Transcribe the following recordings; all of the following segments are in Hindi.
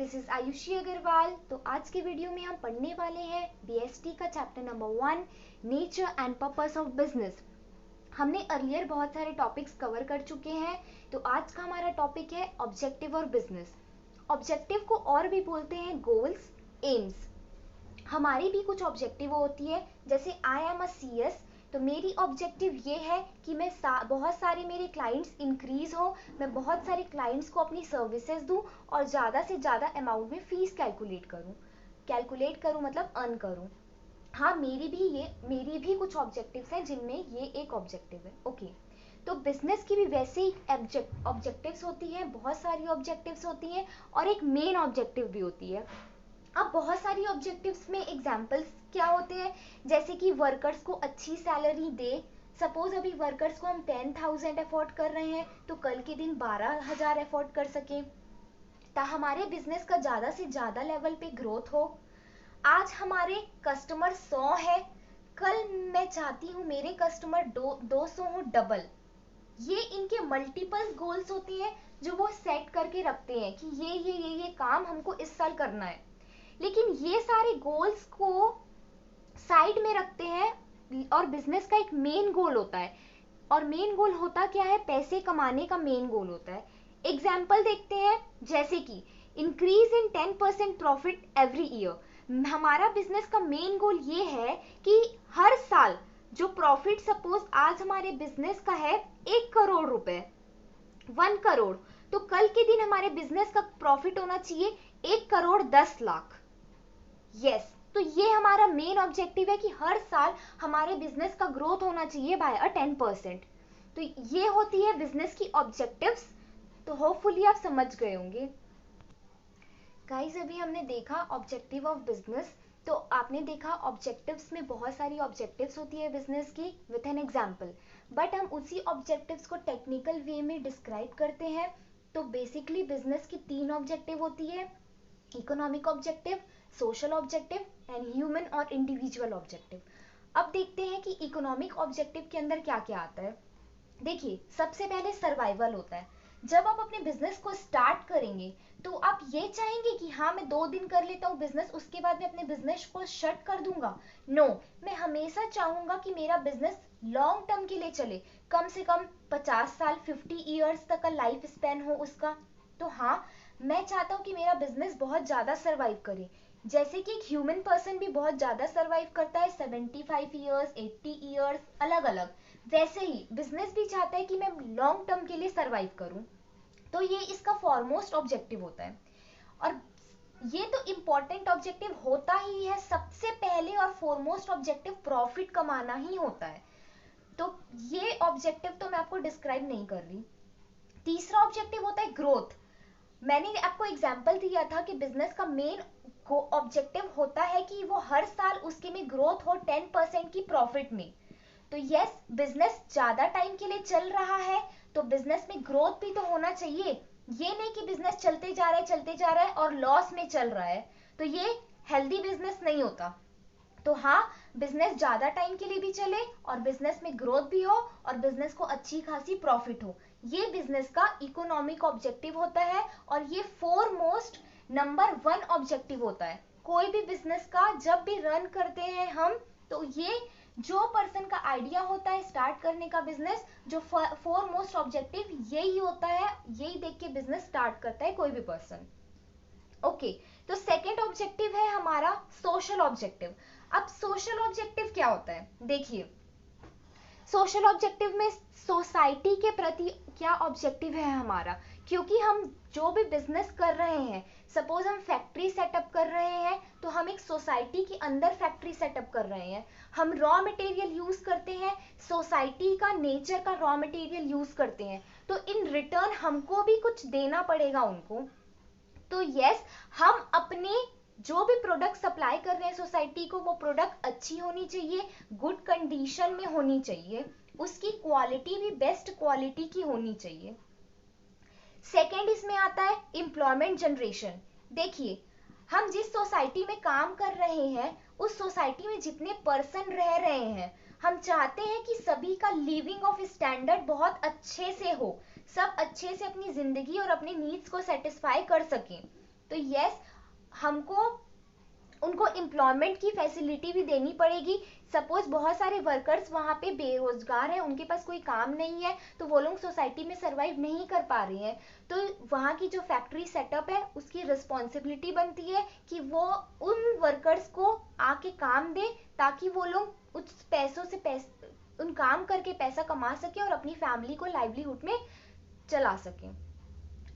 This is Ayushi Agarwal. तो आज के वीडियो में हम पढ़ने वाले हैं बीएसटी का chapter number 1, nature and purpose of business. हमने अर्लियर बहुत सारे टॉपिक्स कवर कर चुके हैं, तो आज का हमारा टॉपिक है ऑब्जेक्टिव और बिजनेस। ऑब्जेक्टिव को और भी बोलते हैं गोल्स, एम्स। हमारी भी कुछ ऑब्जेक्टिव होती है, जैसे आई एम अ सीएस, तो मेरी ऑब्जेक्टिव ये है कि मैं बहुत सारे मेरे क्लाइंट्स इंक्रीज हो, मैं बहुत सारे क्लाइंट्स को अपनी सर्विसेज दूं और ज़्यादा से ज़्यादा अमाउंट में फीस कैलकुलेट करूं मतलब अर्न करूं। हाँ, मेरी भी कुछ ऑब्जेक्टिव्स हैं जिनमें ये एक ऑब्जेक्टिव है। ओके, तो बिजनेस की भी वैसे ही ऑब्जेक्टिव्स होती हैं, बहुत सारी ऑब्जेक्टिव्स होती हैं और एक मेन ऑब्जेक्टिव भी होती है। अब बहुत सारी ऑब्जेक्टिव्स में एग्जांपल्स क्या होते हैं, जैसे कि वर्कर्स को अच्छी सैलरी दे। सपोज अभी वर्कर्स को हम 10,000 अफोर्ड कर रहे हैं, तो कल के दिन 12,000 अफोर्ड कर सकें, ताकि हमारे बिजनेस का ज़्यादा से ज़्यादा लेवल पे ग्रोथ हो। आज हमारे कस्टमर 100 है, कल मैं चाहती हूँ मेरे कस्टमर 200 हो, डबल। ये इनके मल्टीपल गोल्स होती हैं जो वो सेट करके रखते हैं कि ये काम हमको इस साल करना है। लेकिन ये सारे गोल्स को साइड में रखते हैं और बिजनेस का एक मेन गोल होता है। और मेन गोल होता क्या है? पैसे कमाने का मेन गोल होता है। एग्जाम्पल देखते हैं, जैसे कि increase in 10% profit every year. हमारा बिजनेस का मेन गोल ये है कि हर साल जो प्रॉफिट, सपोज आज हमारे बिजनेस का है 1 करोड़ रुपए, 1 करोड़, तो कल के दिन हमारे बिजनेस का प्रॉफिट होना चाहिए 1 करोड़ 10 लाख। यस, तो ये हमारा मेन ऑब्जेक्टिव है कि हर साल हमारे बिजनेस का ग्रोथ होना चाहिए बाय 10%। तो ये होती है बिजनेस की ऑब्जेक्टिव्स। तो होपफुली आप समझ गए होंगे। गाइस, अभी हमने देखा ऑब्जेक्टिव ऑफ बिजनेस। तो आपने देखा ऑब्जेक्टिव्स में बहुत सारी ऑब्जेक्टिव्स होती है बिजनेस की विथ एन एग्जांपल, बट हम उसी ऑब्जेक्टिव्स को टेक्निकल वे में डिस्क्राइब करते हैं। तो बेसिकली बिजनेस की 3 ऑब्जेक्टिव होती है, economic objective, social objective and human और इंडिविजुअल ऑब्जेक्टिव। अब देखते हैं कि इकोनॉमिक ऑब्जेक्टिव के अंदर क्या क्या आता है। देखिए, सबसे पहले सर्वाइवल होता है। जब आप अपने बिजनेस को स्टार्ट करेंगे तो आप ये चाहेंगे कि हाँ, मैं 2 दिन कर लेता हूँ बिजनेस, उसके बाद मैं अपने बिजनेस को शट कर दूंगा। नो, मैं हमेशा चाहूंगा कि मेरा बिजनेस लॉन्ग टर्म के लिए चले, कम से कम 50 साल, 50 ईयर्स तक का लाइफ स्पैन हो उसका। तो हाँ, मैं चाहता हूँ कि मेरा बिजनेस बहुत ज्यादा सर्वाइव करे। जैसे कि एक ह्यूमन पर्सन भी बहुत ज्यादा सर्वाइव करता है, 75 ईयर्स, 80 ईयर्स, अलग अलग, वैसे ही बिजनेस भी चाहता है कि मैं लॉन्ग टर्म के लिए सर्वाइव करूं। तो ये इसका फॉरमोस्ट ऑब्जेक्टिव होता है। और ये तो इम्पोर्टेंट ऑब्जेक्टिव होता ही है, सबसे पहले और फॉरमोस्ट ऑब्जेक्टिव प्रॉफिट कमाना ही होता है। तो ये ऑब्जेक्टिव तो मैं आपको डिस्क्राइब नहीं कर रही। तीसरा ऑब्जेक्टिव होता है ग्रोथ। मैंने आपको एग्जाम्पल दिया था कि बिजनेस का मेन ऑब्जेक्टिव होता है कि वो हर साल उसके में ग्रोथ हो 10% की प्रॉफिट में। तो यस, बिजनेस ज्यादा टाइम के लिए चल रहा है तो बिजनेस में ग्रोथ भी तो होना चाहिए। ये नहीं कि बिजनेस चलते जा रहा है और लॉस में चल रहा है, तो ये हेल्दी बिजनेस नहीं होता। तो हाँ, बिजनेस ज्यादा टाइम के लिए भी चले और बिजनेस में ग्रोथ भी हो और बिजनेस को अच्छी खासी प्रॉफिट हो, ये बिजनेस का इकोनॉमिक ऑब्जेक्टिव होता है। और ये फोरमोस्ट नंबर 1 ऑब्जेक्टिव होता है कोई भी बिजनेस का। जब भी रन करते हैं हम, तो ये जो पर्सन का आइडिया होता है स्टार्ट करने का बिजनेस, जो फोरमोस्ट ऑब्जेक्टिव यही होता है, यही देख के बिजनेस स्टार्ट करता है कोई भी पर्सन। ओके, तो सेकेंड ऑब्जेक्टिव है हमारा सोशल ऑब्जेक्टिव। अब सोशल ऑब्जेक्टिव क्या होता है? देखिए, सोशल ऑब्जेक्टिव में सोसाइटी के प्रति क्या ऑब्जेक्टिव है हमारा, क्योंकि हम जो भी बिजनेस कर रहे हैं, सपोज हम फैक्ट्री सेटअप कर रहे हैं, तो हम एक सोसाइटी के अंदर फैक्ट्री सेटअप कर रहे हैं। हम रॉ मटेरियल यूज करते हैं, सोसाइटी का नेचर का रॉ मटेरियल यूज करते हैं, तो इन रिटर्न हमको भी कुछ देना पड़ेगा उनको। तो यस, हम अपने जो भी प्रोडक्ट सप्लाई कर रहे हैं सोसाइटी को, वो प्रोडक्ट अच्छी होनी चाहिए, गुड कंडीशन में होनी चाहिए, उसकी क्वालिटी भी बेस्ट क्वालिटी की होनी चाहिए। सेकेंड इसमें आता है एम्प्लॉयमेंट जनरेशन। देखिए, हम जिस सोसाइटी में काम कर रहे हैं, उस सोसाइटी में जितने पर्सन रह रहे हैं, हम चाहते हैं कि सभी का लिविंग ऑफ स्टैंडर्ड बहुत अच्छे से हो, सब अच्छे से अपनी जिंदगी और अपनी नीड्स को सेटिस्फाई कर सकें। तो यस, हमको उनको एम्प्लॉयमेंट की फैसिलिटी भी देनी पड़ेगी। सपोज बहुत सारे वर्कर्स वहाँ पे बेरोजगार हैं, उनके पास कोई काम नहीं है, तो वो लोग सोसाइटी में सरवाइव नहीं कर पा रहे हैं, तो वहाँ की जो फैक्ट्री सेटअप है उसकी रिस्पॉन्सिबिलिटी बनती है कि वो उन वर्कर्स को आके काम दे, ताकि वो लोग उस पैसों से उन काम करके पैसा कमा सके और अपनी फैमिली को लाइवलीहुड में चला सके।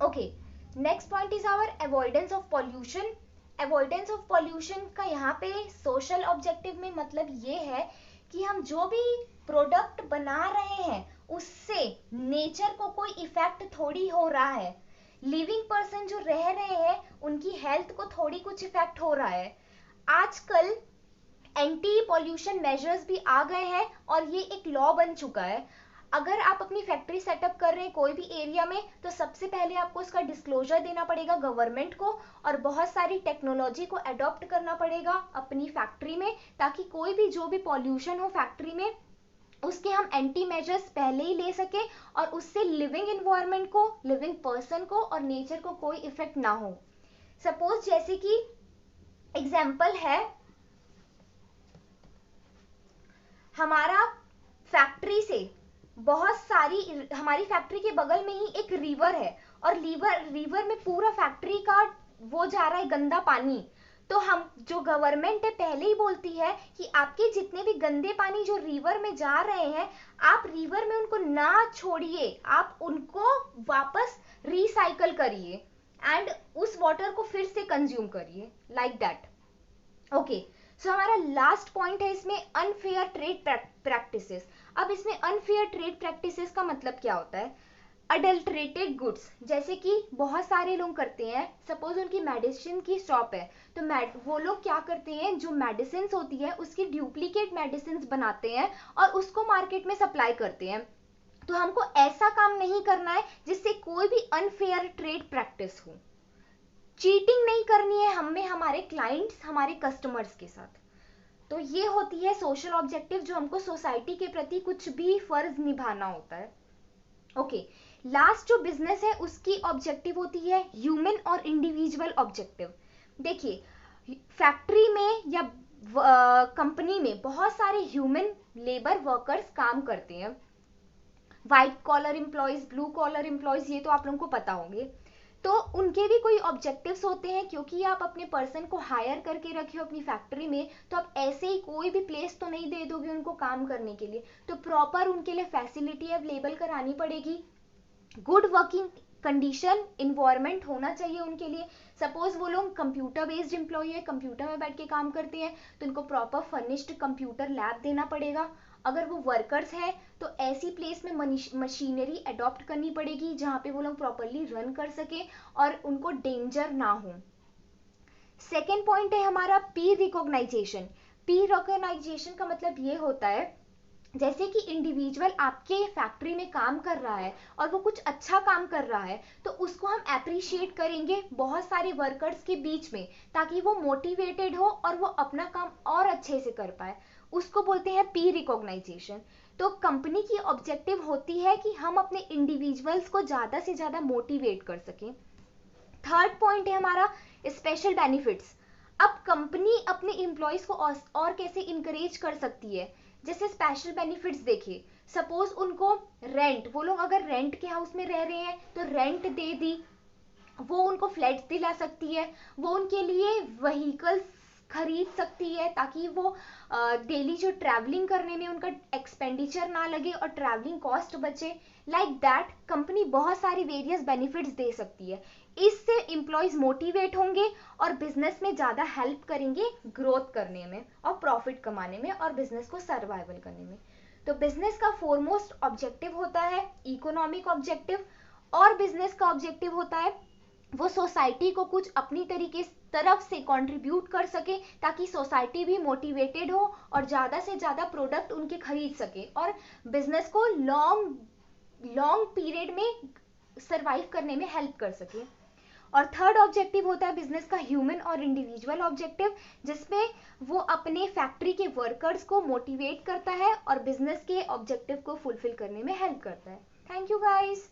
Okay, next point is our avoidance of pollution. Avoidance of pollution का यहाँ पे सोशल ऑब्जेक्टिव में मतलब ये है कि हम जो भी प्रोडक्ट बना रहे हैं उससे नेचर को कोई इफेक्ट थोड़ी हो रहा है, लिविंग पर्सन जो रह रहे हैं उनकी हेल्थ को थोड़ी कुछ इफेक्ट हो रहा है। आजकल एंटी पॉल्यूशन मेजर्स भी आ गए हैं और ये एक लॉ बन चुका है। अगर आप अपनी फैक्ट्री सेटअप कर रहे हैं कोई भी एरिया में, तो सबसे पहले आपको उसका डिस्क्लोजर देना पड़ेगा गवर्नमेंट को, और बहुत सारी टेक्नोलॉजी को अडॉप्ट करना पड़ेगा अपनी फैक्ट्री में, ताकि कोई भी जो भी पॉल्यूशन हो फैक्ट्री में उसके हम एंटी मेजर्स पहले ही ले सके और उससे लिविंग एनवायरनमेंट को, लिविंग पर्सन को और नेचर को कोई इफेक्ट ना हो। सपोज जैसे कि एग्जाम्पल है, हमारा फैक्ट्री से बहुत सारी, हमारी फैक्ट्री के बगल में ही एक रिवर है और रिवर में पूरा फैक्ट्री का वो जा रहा है गंदा पानी, तो हम जो गवर्नमेंट है पहले ही बोलती है कि आपके जितने भी गंदे पानी जो रिवर में जा रहे हैं आप रिवर में उनको ना छोड़िए, आप उनको वापस रिसाइकल करिए एंड उस वाटर को फिर से कंज्यूम करिए, लाइक दैट। ओके, सो हमारा लास्ट पॉइंट है इसमें अनफेयर ट्रेड प्रैक्टिसेस। अब इसमें अनफेयर ट्रेड प्रैक्टिसेस का मतलब क्या होता है? अडल्ट्रेटेड गुड्स, जैसे कि बहुत सारे लोग करते हैं, सपोज उनकी मेडिसिन की शॉप है, तो वो लोग क्या करते हैं, जो मेडिसिन होती है उसकी डुप्लीकेट मेडिसिन बनाते हैं और उसको मार्केट में सप्लाई करते हैं। तो हमको ऐसा काम नहीं करना है जिससे कोई भी अनफेयर ट्रेड प्रैक्टिस हो। चीटिंग नहीं करनी है हमें हमारे क्लाइंट्स, हमारे कस्टमर्स के साथ। तो ये होती है सोशल ऑब्जेक्टिव, जो हमको सोसाइटी के प्रति कुछ भी फर्ज निभाना होता है। ओके, लास्ट जो बिजनेस है उसकी ऑब्जेक्टिव होती है ह्यूमन और इंडिविजुअल ऑब्जेक्टिव। देखिए, फैक्ट्री में या कंपनी में बहुत सारे ह्यूमन लेबर वर्कर्स काम करते हैं, white collar employees, blue collar employees, ये तो आप लोगों को पता होंगे। तो उनके भी कोई ऑब्जेक्टिव्स होते हैं, क्योंकि आप अपने पर्सन को हायर करके रखे हो अपनी फैक्ट्री में, तो आप ऐसे ही कोई भी प्लेस तो नहीं दे दोगे उनको काम करने के लिए, तो प्रॉपर उनके लिए फैसिलिटी अवेलेबल करानी पड़ेगी, गुड वर्किंग कंडीशन इन्वायरमेंट होना चाहिए उनके लिए। सपोज वो लोग कंप्यूटर बेस्ड एम्प्लॉय है, कंप्यूटर में बैठ के काम करते हैं, तो उनको प्रॉपर फर्निश्ड कंप्यूटर लैब देना पड़ेगा। अगर वो वर्कर्स है तो ऐसी प्लेस में मशीनरी अडॉप्ट करनी पड़ेगी जहां पे वो लोग प्रॉपरली रन कर सके और उनको डेंजर ना हो। सेकेंड पॉइंट है हमारा पीर रिकॉग्नाइजेशन। पीर रिकॉग्नाइजेशन का मतलब ये होता है, जैसे कि इंडिविजुअल आपके फैक्ट्री में काम कर रहा है और वो कुछ अच्छा काम कर रहा है, तो उसको हम अप्रिशिएट करेंगे बहुत सारे वर्कर्स के बीच में, ताकि वो मोटिवेटेड हो और वो अपना काम और अच्छे से कर पाए, उसको बोलते हैं पीर रिकॉग्नाइजेशन। तो कंपनी की ऑब्जेक्टिव होती है कि हम अपने इंडिविजुअल्स को ज्यादा से ज्यादा मोटिवेट कर सकें। थर्ड पॉइंट है हमारा स्पेशल बेनिफिट्स। अब कंपनी अपने एम्प्लॉयज को और कैसे इंकरेज कर सकती है, जैसे स्पेशल बेनिफिट्स देखिए, सपोज उनको रेंट, वो लोग अगर रेंट के हाउस में रह रहे हैं तो रेंट दे दी, वो उनको फ्लैट्स दिला सकती है, वो उनके लिए व्हीकल्स खरीद सकती है ताकि वो डेली जो ट्रैवलिंग करने में उनका एक्सपेंडिचर ना लगे और ट्रैवलिंग कॉस्ट बचे। लाइक दैट कंपनी बहुत सारी वेरियस बेनिफिट्स दे सकती है, इससे एम्प्लॉयज मोटिवेट होंगे और बिजनेस में ज्यादा हेल्प करेंगे ग्रोथ करने में और प्रॉफिट कमाने में और बिजनेस को सर्वाइवल करने में। तो बिजनेस का फोरमोस्ट ऑब्जेक्टिव होता है इकोनॉमिक ऑब्जेक्टिव, और बिजनेस का ऑब्जेक्टिव होता है वो सोसाइटी को कुछ अपनी तरीके तरफ से कंट्रीब्यूट कर सके, ताकि सोसाइटी भी मोटिवेटेड हो और ज्यादा से ज्यादा प्रोडक्ट उनके खरीद सके और बिजनेस को लॉन्ग पीरियड में सरवाइव करने में हेल्प कर सके। और थर्ड ऑब्जेक्टिव होता है बिजनेस का ह्यूमन और इंडिविजुअल ऑब्जेक्टिव, जिसमें वो अपने फैक्ट्री के वर्कर्स को मोटिवेट करता है और बिजनेस के ऑब्जेक्टिव को फुलफिल करने में हेल्प करता है। Thank you guys.